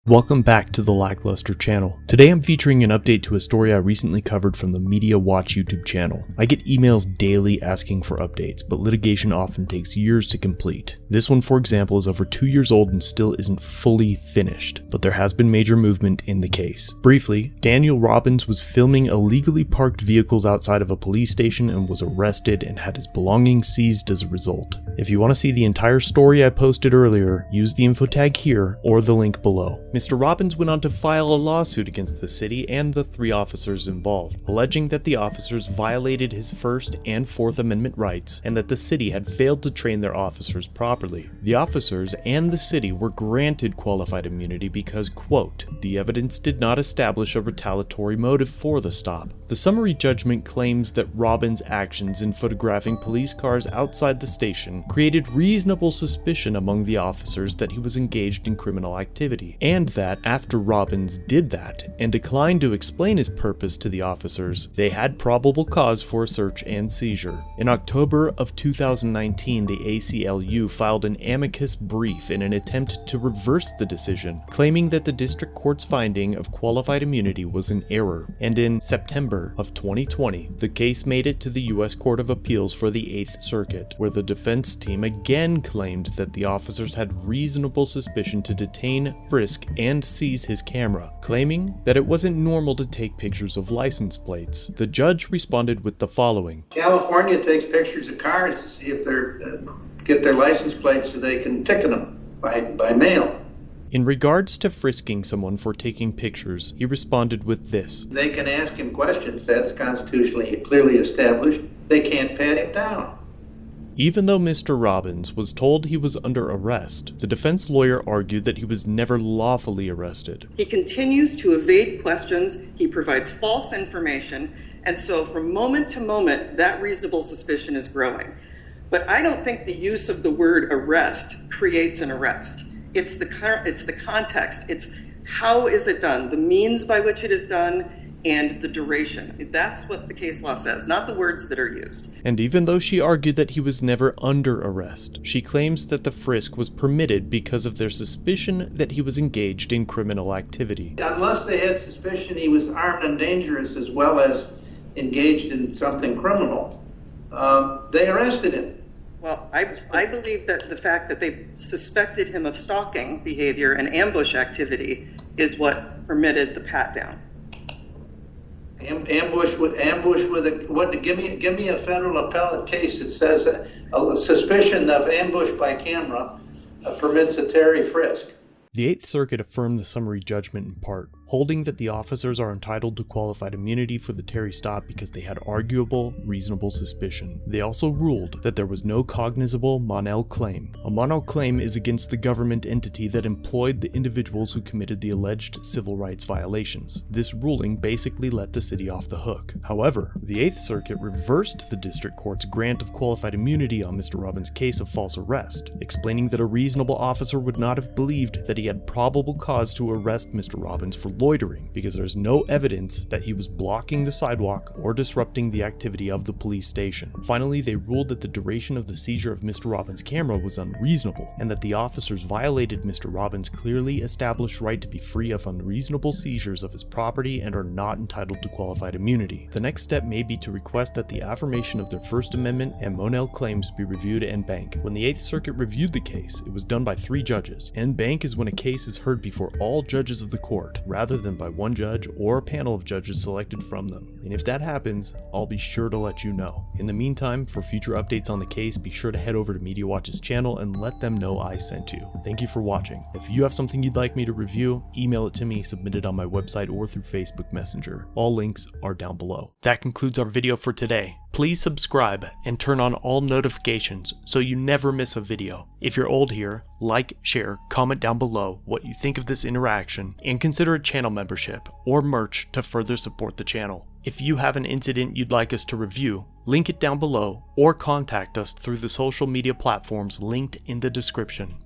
Welcome back to the LackLuster channel. Today I'm featuring an update to a story I recently covered from the Media Watch YouTube channel. I get emails daily asking for updates, but litigation often takes years to complete. This one, for example, is over 2 years old and still isn't fully finished, but there has been major movement in the case. Briefly, Daniel Robbins was filming illegally parked vehicles outside of a police station and was arrested and had his belongings seized as a result. If you want to see the entire story I posted earlier, use the info tag here or the link below. Mr. Robbins went on to file a lawsuit against the city and the 3 officers involved, alleging that the officers violated his First and Fourth Amendment rights and that the city had failed to train their officers properly. The officers and the city were granted qualified immunity because, quote, the evidence did not establish a retaliatory motive for the stop. The summary judgment claims that Robbins' actions in photographing police cars outside the station created reasonable suspicion among the officers that he was engaged in criminal activity, and that after Robbins did that and declined to explain his purpose to the officers, they had probable cause for a search and seizure. In October of 2019, the ACLU filed an amicus brief in an attempt to reverse the decision, claiming that the district court's finding of qualified immunity was an error. And in September of 2020, the case made it to the U.S. Court of Appeals for the 8th Circuit, where the defense team again claimed that the officers had reasonable suspicion to detain, frisk, and seize his camera, claiming that it wasn't normal to take pictures of license plates. The judge responded with the following. California takes pictures of cars to see if they're get their license plates so they can ticket them by mail. In regards to frisking someone for taking pictures, he responded with this. They can ask him questions. That's constitutionally clearly established. They can't pat him down. Even though Mr. Robbins was told he was under arrest, the defense lawyer argued that he was never lawfully arrested. He continues to evade questions, he provides false information, and so from moment to moment, that reasonable suspicion is growing. But I don't think the use of the word arrest creates an arrest. It's the context, it's how is it done, the means by which it is done, and the duration. That's what the case law says, not the words that are used. And even though she argued that he was never under arrest, she claims that the frisk was permitted because of their suspicion that he was engaged in criminal activity. Unless they had suspicion he was armed and dangerous as well as engaged in something criminal, they arrested him. Well, I believe that the fact that they suspected him of stalking behavior and ambush activity is what permitted the pat down. Ambush with give me a federal appellate case that says a suspicion of ambush by camera permits a Terry frisk. The 8th Circuit affirmed the summary judgment in part, holding that the officers are entitled to qualified immunity for the Terry stop because they had arguable, reasonable suspicion. They also ruled that there was no cognizable Monell claim. A Monell claim is against the government entity that employed the individuals who committed the alleged civil rights violations. This ruling basically let the city off the hook. However, the 8th Circuit reversed the district court's grant of qualified immunity on Mr. Robbins' case of false arrest, explaining that a reasonable officer would not have believed that he had probable cause to arrest Mr. Robbins for loitering because there's no evidence that he was blocking the sidewalk or disrupting the activity of the police station. Finally, they ruled that the duration of the seizure of Mr. Robbins' camera was unreasonable and that the officers violated Mr. Robbins' clearly established right to be free of unreasonable seizures of his property and are not entitled to qualified immunity. The next step may be to request that the affirmation of their First Amendment and Monell claims be reviewed en banc. When the 8th Circuit reviewed the case, it was done by 3 judges. En banc is when a case is heard before all judges of the court, rather than by one judge or a panel of judges selected from them. And if that happens, I'll be sure to let you know. In the meantime, for future updates on the case, be sure to head over to Media Watch's channel and let them know I sent you. Thank you for watching. If you have something you'd like me to review, email it to me, submit it on my website or through Facebook Messenger. All links are down below. That concludes our video for today. Please subscribe and turn on all notifications so you never miss a video. If you're old here, like, share, comment down below what you think of this interaction, and consider a channel membership or merch to further support the channel. If you have an incident you'd like us to review, link it down below or contact us through the social media platforms linked in the description.